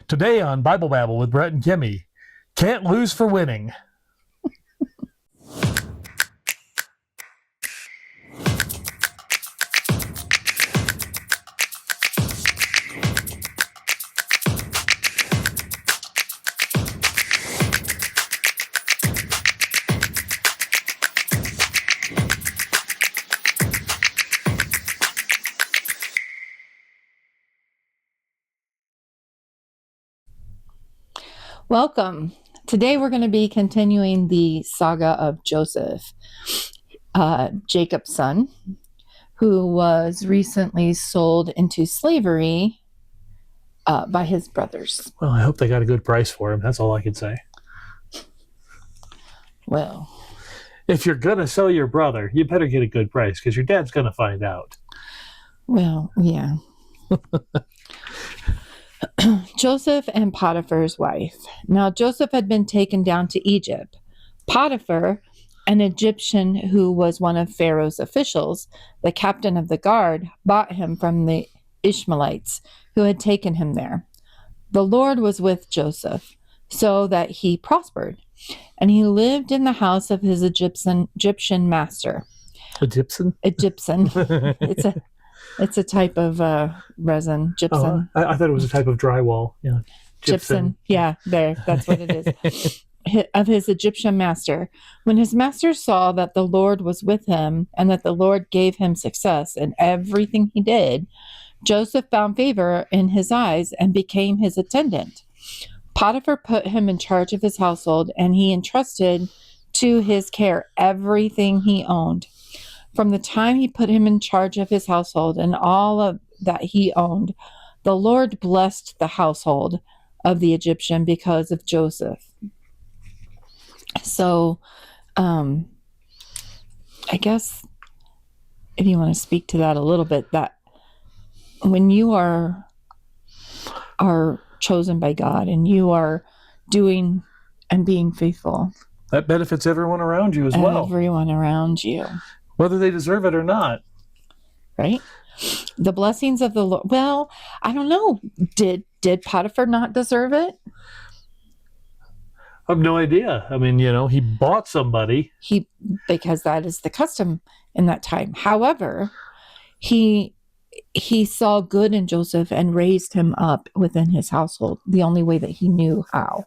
Today on Bible Babble with Brett and Kimmy, can't lose for winning. Welcome. Today we're going to be continuing the saga of Joseph, Jacob's son, who was recently sold into slavery by his brothers. Well, I hope they got a good price for him. That's all I can say. Well, if you're going to sell your brother, you better get a good price because your dad's going to find out. Well, yeah. Joseph and Potiphar's wife. Now Joseph had been taken down to Egypt. Potiphar, an Egyptian who was one of Pharaoh's officials, the captain of the guard, bought him from the Ishmaelites who had taken him there. The Lord was with Joseph, so that he prospered, and he lived in the house of his Egyptian master. Egyptian? It's a type of resin, gypsum. Oh, I thought it was a type of drywall. Yeah, gypsum. Yeah, that's what it is. Of his Egyptian master. When his master saw that the Lord was with him and that the Lord gave him success in everything he did, Joseph found favor in his eyes and became his attendant. Potiphar put him in charge of his household, and he entrusted to his care everything he owned. From the time he put him in charge of his household and all of that he owned, the Lord blessed the household of the Egyptian because of Joseph. So, I guess if you want to speak to that a little bit, that when you are chosen by God and you are doing and being faithful, that benefits everyone around you as well. Everyone around you. Whether they deserve it or not. Right? The blessings of the Lord. Well, I don't know. Did Potiphar not deserve it? I have no idea. I mean, he bought somebody. Because that is the custom in that time. However, he saw good in Joseph and raised him up within his household the only way that he knew how.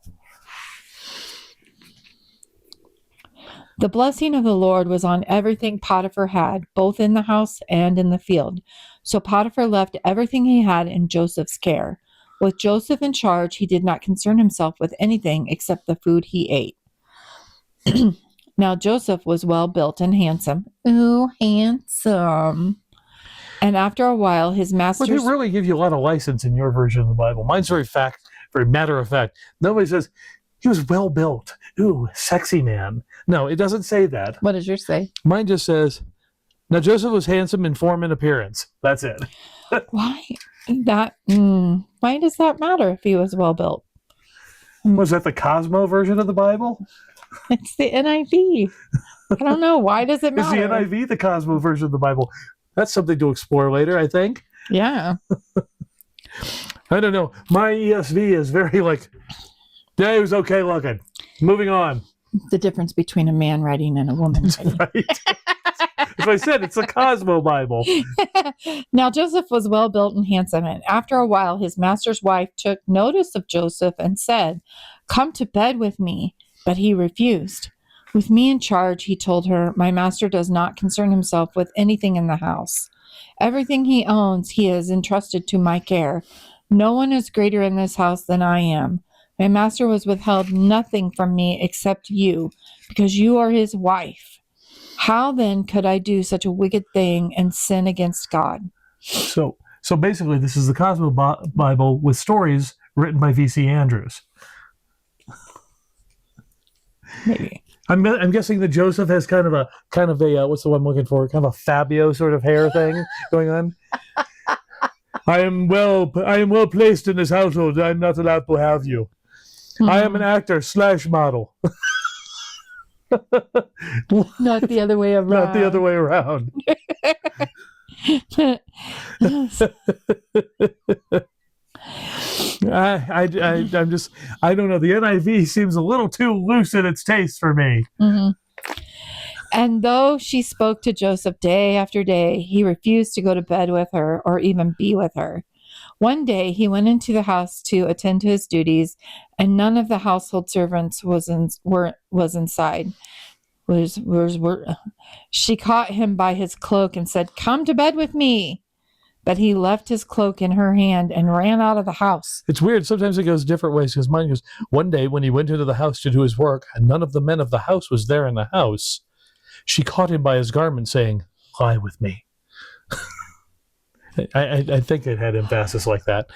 The blessing of the Lord was on everything Potiphar had, both in the house and in the field. So Potiphar left everything he had in Joseph's care. With Joseph in charge, he did not concern himself with anything except the food he ate. Now Joseph was well built and handsome. Ooh, handsome. And after a while, his master's... Well, they really give you a lot of license in your version of the Bible. Mine's very matter of fact. Nobody says... he was well built. Ooh, sexy man. No, it doesn't say that. What does yours say? Mine just says, now Joseph was handsome in form and appearance. That's it. Why does that matter if he was well built? Was that the Cosmo version of the Bible? It's the NIV. I don't know. Why does it matter? Is the NIV the Cosmo version of the Bible? That's something to explore later, I think. Yeah. I don't know. My ESV is very yeah, he was okay looking. Moving on. The difference between a man writing and a woman writing. Right. As I said, it's the Cosmo Bible. Now Joseph was well built and handsome, and after a while his master's wife took notice of Joseph and said, "Come to bed with me." But he refused. With me in charge, he told her, my master does not concern himself with anything in the house. Everything he owns he has entrusted to my care. No one is greater in this house than I am. My master has withheld nothing from me except you, because you are his wife. How then could I do such a wicked thing and sin against God? So basically, this is the Cosmo Bible with stories written by V.C. Andrews. Maybe. I'm guessing that Joseph has kind of a what's the one I'm looking for? Kind of a Fabio sort of hair thing going on. I am well placed in this household. I'm not allowed to have you. Mm-hmm. I am an actor / model. Not the other way around. Not the other way around. I'm just, I don't know. The NIV seems a little too loose in its taste for me. Mm-hmm. And though she spoke to Joseph day after day, he refused to go to bed with her or even be with her. One day he went into the house to attend to his duties, and none of the household servants was inside. She caught him by his cloak and said, "Come to bed with me." But he left his cloak in her hand and ran out of the house. It's weird. Sometimes it goes different ways, because mine goes, one day when he went into the house to do his work, and none of the men of the house was there in the house, she caught him by his garment, saying, "Lie with me." I think it had emphasis like that.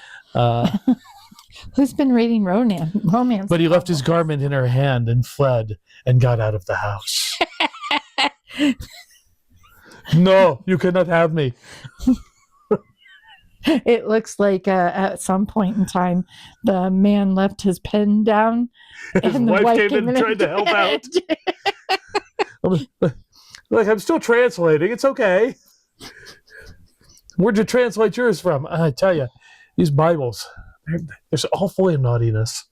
Who's been reading romance? But he left his garment in her hand and fled and got out of the house. No, you cannot have me. It looks like at some point in time, the man left his pen down, His and the wife wife came in and tried to help out. Like, I'm still translating. It's okay. Where'd you translate yours from? I tell you, these Bibles, there's all full of naughtiness.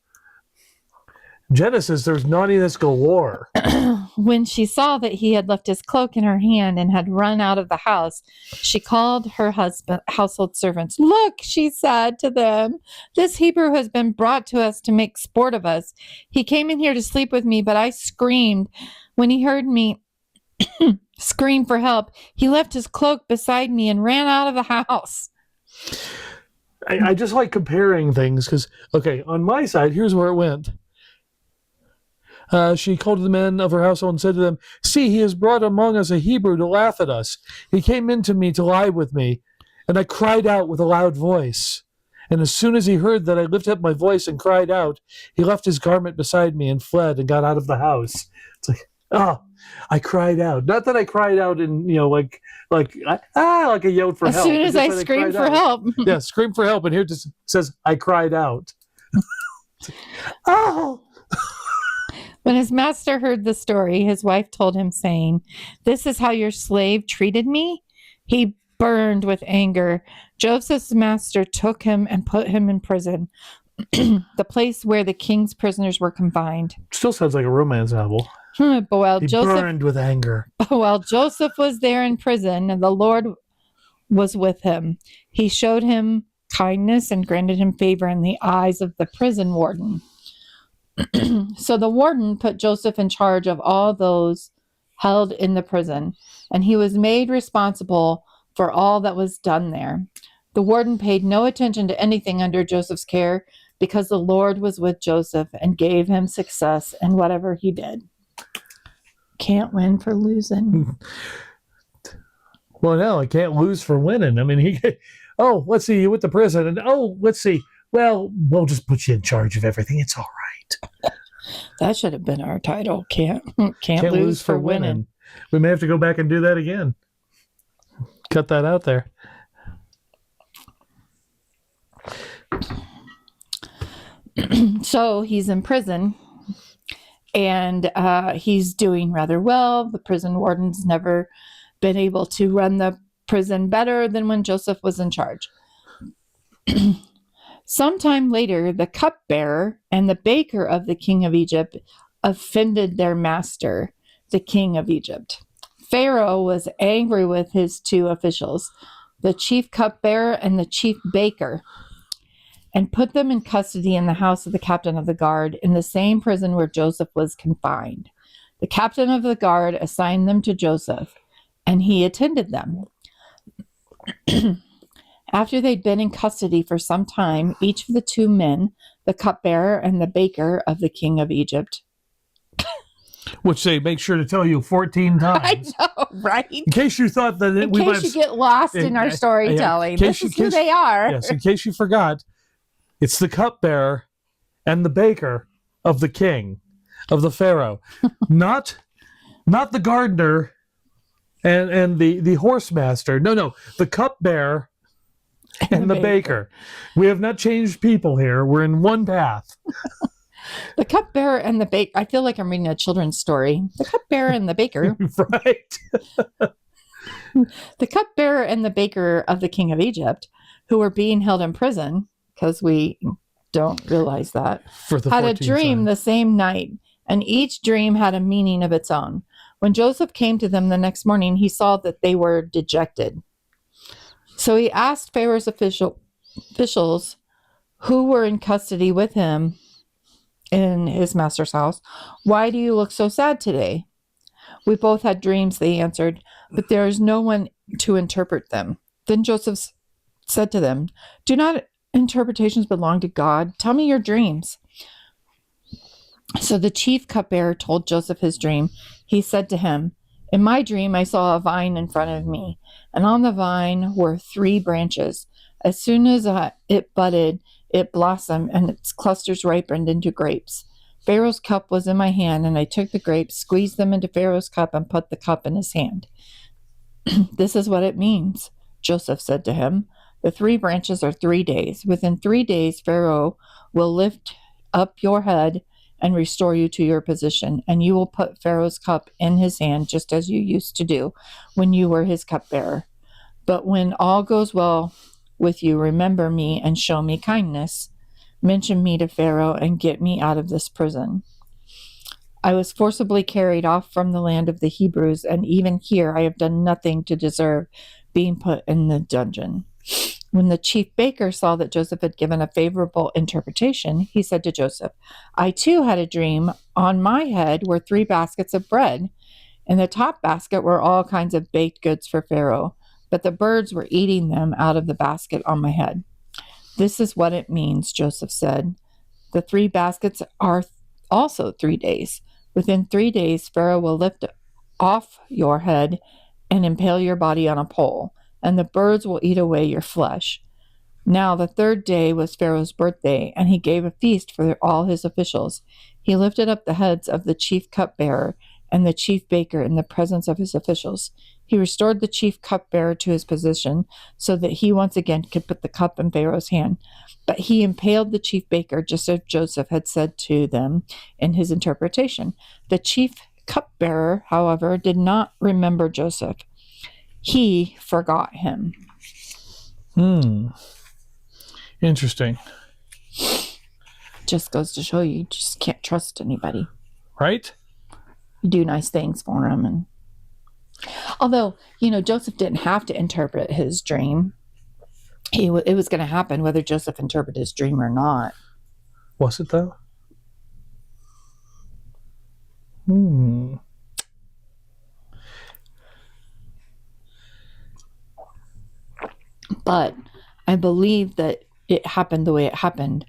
Genesis, there's naughtiness galore. When she saw that he had left his cloak in her hand and had run out of the house, she called her household servants. "Look," she said to them, "this Hebrew has been brought to us to make sport of us. He came in here to sleep with me, but I screamed. When he heard me scream for help, he left his cloak beside me and ran out of the house." I just like comparing things, because, okay, on my side, here's where it went. She called the men of her household and said to them, "See, he has brought among us a Hebrew to laugh at us. He came in to me to lie with me, and I cried out with a loud voice. And as soon as he heard that I lifted up my voice and cried out, he left his garment beside me and fled and got out of the house." It's like, oh, I cried out. Not that I cried out in, like I yelled for As help. soon as I screamed for help. Yeah, scream for help. And here it just says, I cried out. Oh. When his master heard the story, his wife told him, saying, "This is how your slave treated me?" He burned with anger. Joseph's master took him and put him in prison, the place where the king's prisoners were confined. Still sounds like a romance novel. But while He Joseph burned with anger. While Joseph was there in prison, and the Lord was with him, he showed him kindness and granted him favor in the eyes of the prison warden. So the warden put Joseph in charge of all those held in the prison, and he was made responsible for all that was done there. The warden paid no attention to anything under Joseph's care, because the Lord was with Joseph and gave him success in whatever he did. Can't win for losing. Well, no, I can't lose for winning. I mean, let's see, you went to prison, and let's see, well, we'll just put you in charge of everything. It's all right. That should have been our title. Can't lose for winning. We may have to go back and do that again. Cut that out there. So he's in prison, and he's doing rather well. The prison warden's never been able to run the prison better than when Joseph was in charge. Sometime later, the cupbearer and the baker of the king of Egypt offended their master, the king of Egypt. Pharaoh was angry with his two officials, the chief cupbearer and the chief baker, and put them in custody in the house of the captain of the guard, in the same prison where Joseph was confined. The captain of the guard assigned them to Joseph, and he attended them. After they'd been in custody for some time, each of the two men, the cupbearer and the baker of the king of Egypt, which they make sure to tell you 14 times. I know, right? In case you thought that in case you get lost in our storytelling, this is who they are. Yes, in case you forgot, it's the cupbearer and the baker of the king, of the Pharaoh, not the gardener and the horse master. No, the cupbearer and the baker. We have not changed people here. We're in one path. The cupbearer and the baker. I feel like I'm reading a children's story. The cupbearer and the baker. Right. The cupbearer and the baker of the king of Egypt, who were being held in prison, because we don't realize that. For the Had a 14 dream signs. the same night, and each dream had a meaning of its own. When Joseph came to them the next morning, he saw that they were dejected. So he asked Pharaoh's officials who were in custody with him in his master's house, "Why do you look so sad today?" "We both had dreams," they answered, "but there is no one to interpret them." Then Joseph said to them, "Do not interpretations belong to God? Tell me your dreams." So the chief cupbearer told Joseph his dream. He said to him, "In my dream, I saw a vine in front of me, and on the vine were 3 branches. As soon as it budded, it blossomed, and its clusters ripened into grapes. Pharaoh's cup was in my hand, and I took the grapes, squeezed them into Pharaoh's cup, and put the cup in his hand." "This is what it means," Joseph said to him. "The 3 branches are 3 days. Within 3 days, Pharaoh will lift up your head and restore you to your position, and you will put Pharaoh's cup in his hand just as you used to do when you were his cupbearer. But when all goes well with you, remember me and show me kindness. Mention me to Pharaoh and get me out of this prison. I was forcibly carried off from the land of the Hebrews, and even here I have done nothing to deserve being put in the dungeon." When the chief baker saw that Joseph had given a favorable interpretation, he said to Joseph, "I too had a dream. On my head were 3 baskets of bread. In the top basket were all kinds of baked goods for Pharaoh, but the birds were eating them out of the basket on my head." "This is what it means," Joseph said. "The 3 baskets are also 3 days. Within 3 days, Pharaoh will lift off your head and impale your body on a pole, and the birds will eat away your flesh." Now the 3rd day was Pharaoh's birthday, and he gave a feast for all his officials. He lifted up the heads of the chief cupbearer and the chief baker in the presence of his officials. He restored the chief cupbearer to his position so that he once again could put the cup in Pharaoh's hand. But he impaled the chief baker just as Joseph had said to them in his interpretation. The chief cupbearer, however, did not remember Joseph. He forgot him. Interesting. Just goes to show you just can't trust anybody. Right? You do nice things for him. And although, Joseph didn't have to interpret his dream. It was going to happen whether Joseph interpreted his dream or not. Was it, though? But I believe that it happened the way it happened,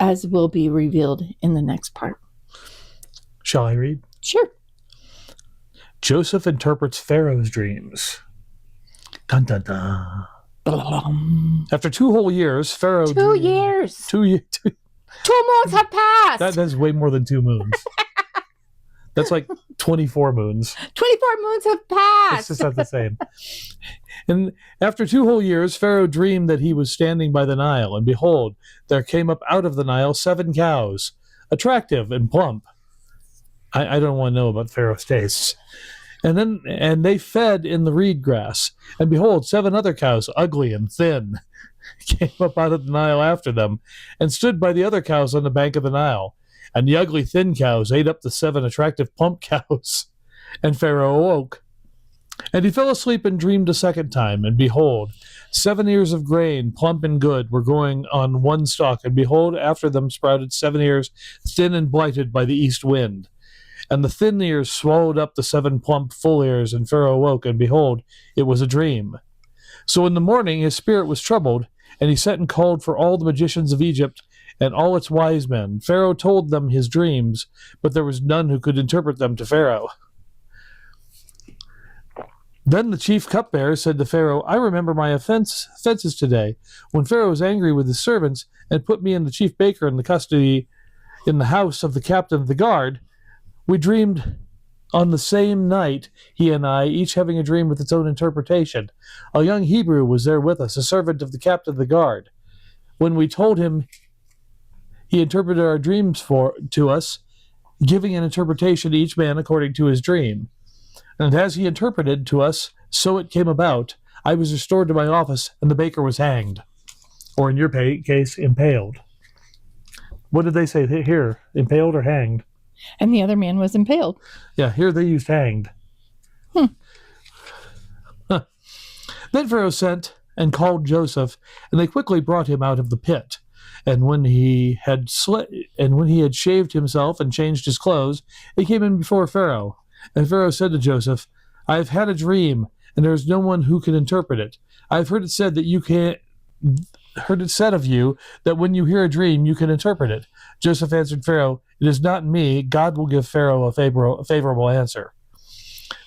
as will be revealed in the next part. Shall I read? Sure. Joseph interprets Pharaoh's dreams. Dun, dun, dun. After 2 whole years, Pharaoh... 2 years! 2 years. 2 moons have passed! That's way more than 2 moons. That's like 24 moons. 24 moons have passed! It's just not the same. And after 2 whole years, Pharaoh dreamed that he was standing by the Nile, and behold, there came up out of the Nile 7 cows, attractive and plump. I don't want to know about Pharaoh's tastes. And they fed in the reed grass. And behold, 7 other cows, ugly and thin, came up out of the Nile after them, and stood by the other cows on the bank of the Nile. And the ugly thin cows ate up the 7 attractive plump cows. And Pharaoh awoke. And he fell asleep and dreamed a second time. And behold, 7 ears of grain, plump and good, were growing on one stalk. And behold, after them sprouted 7 ears, thin and blighted by the east wind. And the thin ears swallowed up the 7 plump full ears, and Pharaoh awoke, and behold, it was a dream. So in the morning his spirit was troubled, and he sent and called for all the magicians of Egypt and all its wise men. Pharaoh told them his dreams, but there was none who could interpret them to Pharaoh. Then the chief cupbearer said to Pharaoh, "I remember my offenses today, when Pharaoh was angry with his servants and put me and the chief baker in the custody in the house of the captain of the guard. We dreamed on the same night, he and I, each having a dream with its own interpretation. A young Hebrew was there with us, a servant of the captain of the guard. When we told him, he interpreted our dreams to us, giving an interpretation to each man according to his dream. And as he interpreted to us, so it came about. I was restored to my office, and the baker was hanged." Or in your case, impaled. What did they say here? Impaled or hanged? And the other man was impaled. Yeah, here they used hanged. Huh. Then Pharaoh sent and called Joseph, and they quickly brought him out of the pit. And when he had shaved himself and changed his clothes, he came in before Pharaoh. And Pharaoh said to Joseph, I have had a dream, and there is no one who can interpret it. I have heard it said of you that when you hear a dream you can interpret it. Joseph answered Pharaoh, It is not me. God will give Pharaoh a favorable answer.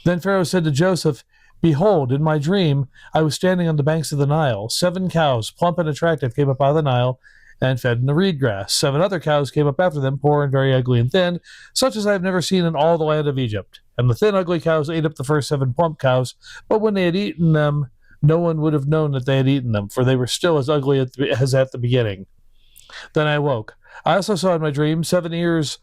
Then Pharaoh said to Joseph, Behold, in my dream I was standing on the banks of the Nile. 7 cows, plump and attractive, came up out of the Nile and fed in the reed grass. 7 other cows came up after them, poor and very ugly and thin, such as I have never seen in all the land of Egypt. And the thin, ugly cows ate up the first 7 plump cows, but when they had eaten them, no one would have known that they had eaten them, for they were still as ugly as at the beginning. Then I awoke. I also saw in my dream 7 ears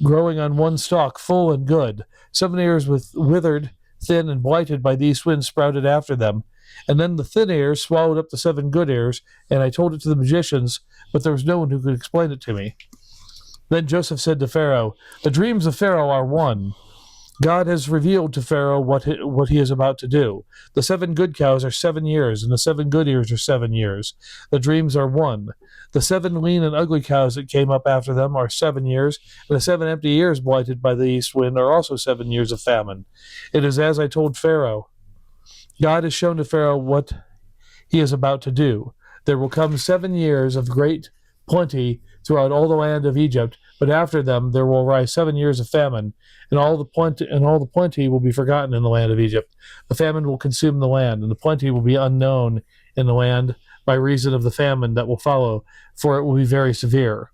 growing on one stalk, full and good. 7 ears withered, thin, and blighted by these winds sprouted after them. And then the thin ears swallowed up the 7 good ears, and I told it to the magicians, but there was no one who could explain it to me. Then Joseph said to Pharaoh, The dreams of Pharaoh are one. God has revealed to Pharaoh what he is about to do. The 7 good cows are 7 years, and the 7 good ears are 7 years. The dreams are one. The 7 lean and ugly cows that came up after them are 7 years, and the 7 empty ears blighted by the east wind are also 7 years of famine. It is as I told Pharaoh. God has shown to Pharaoh what he is about to do. There will come 7 years of great plenty throughout all the land of Egypt, but after them there will rise 7 years of famine, and all the plenty will be forgotten in the land of Egypt. The famine will consume the land, and the plenty will be unknown in the land by reason of the famine that will follow, for it will be very severe.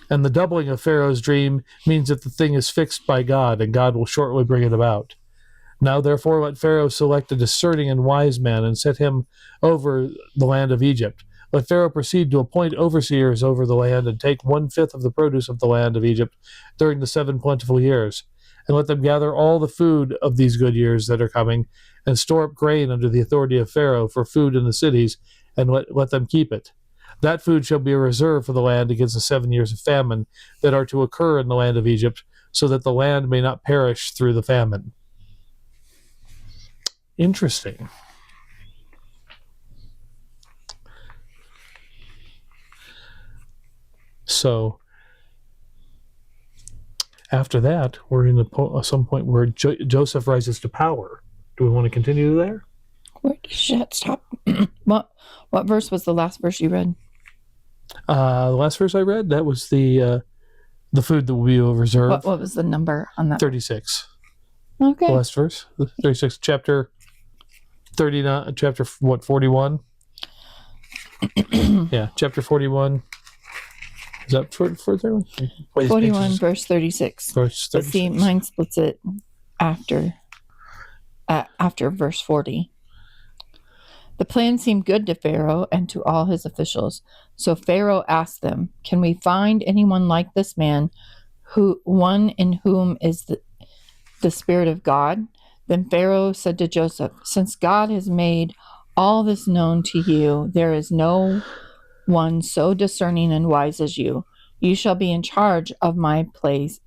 And the doubling of Pharaoh's dream means that the thing is fixed by God, and God will shortly bring it about. Now therefore let Pharaoh select a discerning and wise man, and set him over the land of Egypt. Let Pharaoh proceed to appoint overseers over the land, and take 1/5 of the produce of the land of Egypt during the 7 plentiful years. And let them gather all the food of these good years that are coming, and store up grain under the authority of Pharaoh for food in the cities, and let them keep it. That food shall be a reserve for the land against the 7 years of famine that are to occur in the land of Egypt, so that the land may not perish through the famine. Interesting. So after that, we're in some point where Joseph rises to power. Do we want to continue there? Where does that stop? What verse was the last verse you read? The last verse I read, that was the food that will be a reserve. What was the number on that? 36. Okay. The last verse, 36, chapter 39, chapter 41? Yeah, chapter 41. Is that for 31? 41, verse 36. Verse 36. But see, mine splits it after verse 40. The plan seemed good to Pharaoh and to all his officials. So Pharaoh asked them, Can we find anyone like this man, one in whom is the Spirit of God? Then Pharaoh said to Joseph, Since God has made all this known to you, there is no one so discerning and wise as you. You shall be in charge of my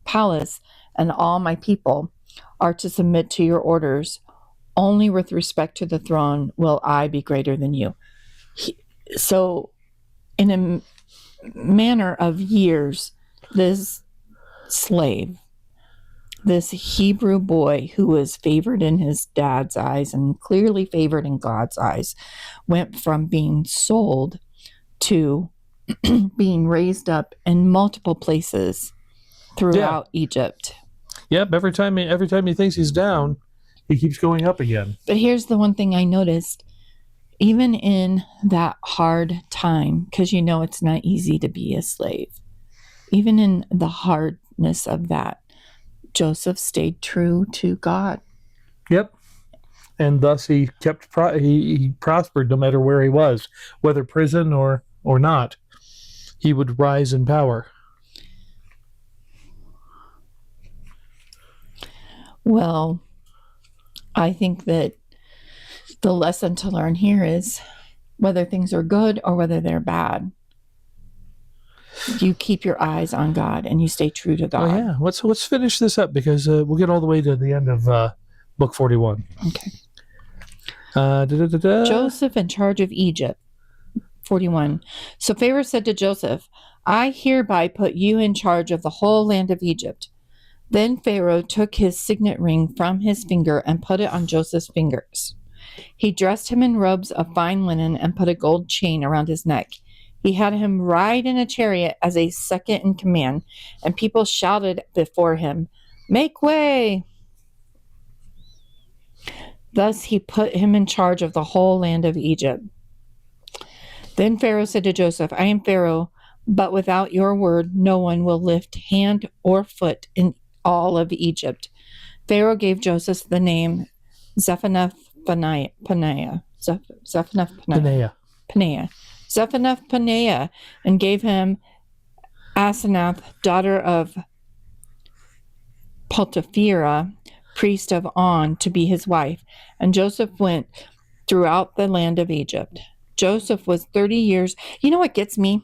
palace, and all my people are to submit to your orders. Only with respect to the throne will I be greater than you. So, in a manner of years, this slave, this Hebrew boy who was favored in his dad's eyes and clearly favored in God's eyes, went from being sold to being raised up in multiple places throughout Egypt. Yep, every time he thinks he's down, he keeps going up again. But here's the one thing I noticed. Even in that hard time, because it's not easy to be a slave, even in the hardness of that, Joseph stayed true to God. Yep. And thus he kept he prospered no matter where he was, whether prison or not. He would rise in power. Well, I think that the lesson to learn here is whether things are good or whether they're bad. You keep your eyes on God and you stay true to God. Oh yeah, let's finish this up because we'll get all the way to the end of book 41. Okay. Da-da-da-da. Joseph in charge of Egypt. 41. So Pharaoh said to Joseph, I hereby put you in charge of the whole land of Egypt. Then Pharaoh took his signet ring from his finger and put it on Joseph's fingers. He dressed him in robes of fine linen and put a gold chain around his neck. He had him ride in a chariot as a second in command, and people shouted before him, Make way! Thus he put him in charge of the whole land of Egypt. Then Pharaoh said to Joseph, I am Pharaoh, but without your word, no one will lift hand or foot in all of Egypt. Pharaoh gave Joseph the name Zephanath-Paneah, and gave him Asenath, daughter of Potiphera, priest of On, to be his wife. And Joseph went throughout the land of Egypt. Joseph was 30 years. You know what gets me?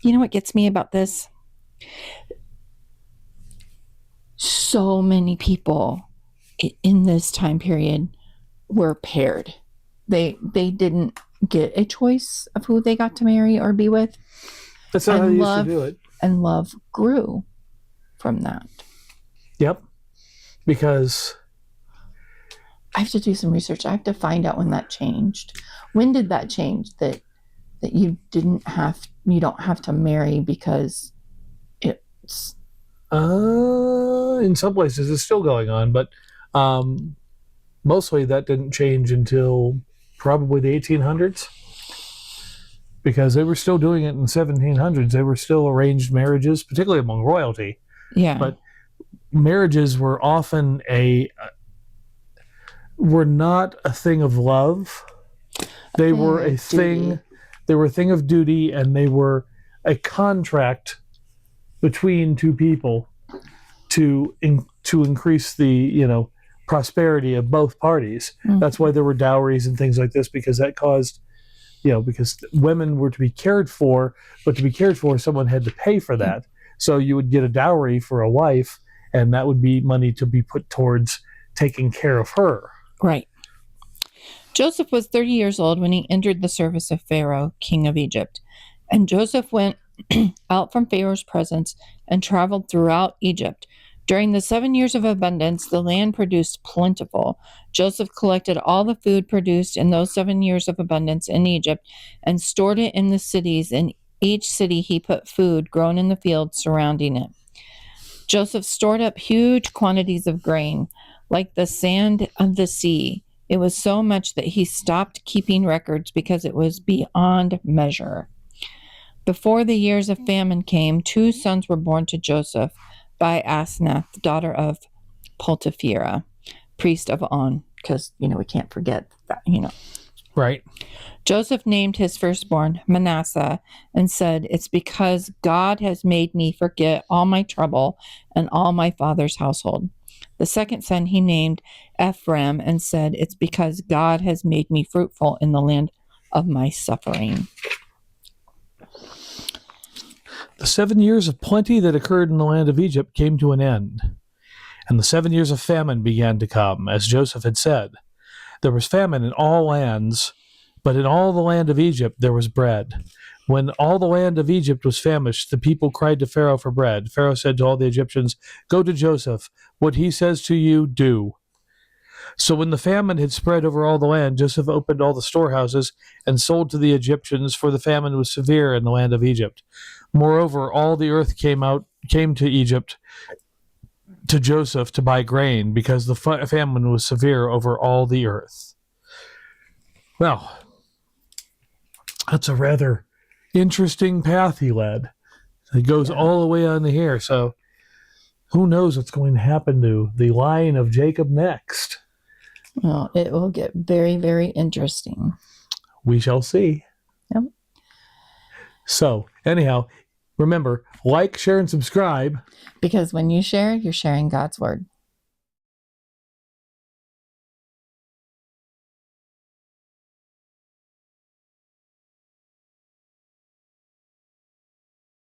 You know what gets me about this? So many people in this time period were paired. They didn't get a choice of who they got to marry or be with. That's not how they used to do it. And love grew from that. Yep. Because I have to do some research. I have to find out when that changed. When did that change? That you don't have to marry because it's in some places it's still going on, but mostly that didn't change until probably the 1800s, because they were still doing it in the 1700s. They were still arranged marriages, particularly among royalty. Yeah. But marriages were often were not a thing of love. They were a thing. They were a thing of duty, and they were a contract between two people to increase the prosperity of both parties. Mm-hmm. That's why there were dowries and things like this, because that caused because women were to be cared for, but to be cared for, someone had to pay for that. So you would get a dowry for a wife, and that would be money to be put towards taking care of her. Right. Joseph was 30 years old when he entered the service of Pharaoh, king of Egypt. And Joseph went out from Pharaoh's presence and traveled throughout Egypt. During the 7 years of abundance, the land produced plentiful. Joseph collected all the food produced in those 7 years of abundance in Egypt and stored it in the cities. In each city he put food grown in the fields surrounding it. Joseph stored up huge quantities of grain, like the sand of the sea. It was so much that he stopped keeping records because it was beyond measure. Before the years of famine came, 2 sons were born to Joseph by Asenath, daughter of Potiphera, priest of On, because, we can't forget that, Right. Joseph named his firstborn Manasseh and said, it's because God has made me forget all my trouble and all my father's household. The second son he named Ephraim and said, it's because God has made me fruitful in the land of my suffering. The 7 years of plenty that occurred in the land of Egypt came to an end, and the 7 years of famine began to come, as Joseph had said. There was famine in all lands, but in all the land of Egypt there was bread. When all the land of Egypt was famished, the people cried to Pharaoh for bread. Pharaoh said to all the Egyptians, go to Joseph. What he says to you, do. So when the famine had spread over all the land, Joseph opened all the storehouses and sold to the Egyptians, for the famine was severe in the land of Egypt. Moreover, all the earth came to Egypt to Joseph to buy grain, because the famine was severe over all the earth. Well, that's a rather interesting path he led. It goes all the way on here, so who knows what's going to happen to the line of Jacob next? Well, it will get very, very interesting. We shall see. Yep. So, anyhow, remember, like, share, and subscribe. Because when you share, you're sharing God's word.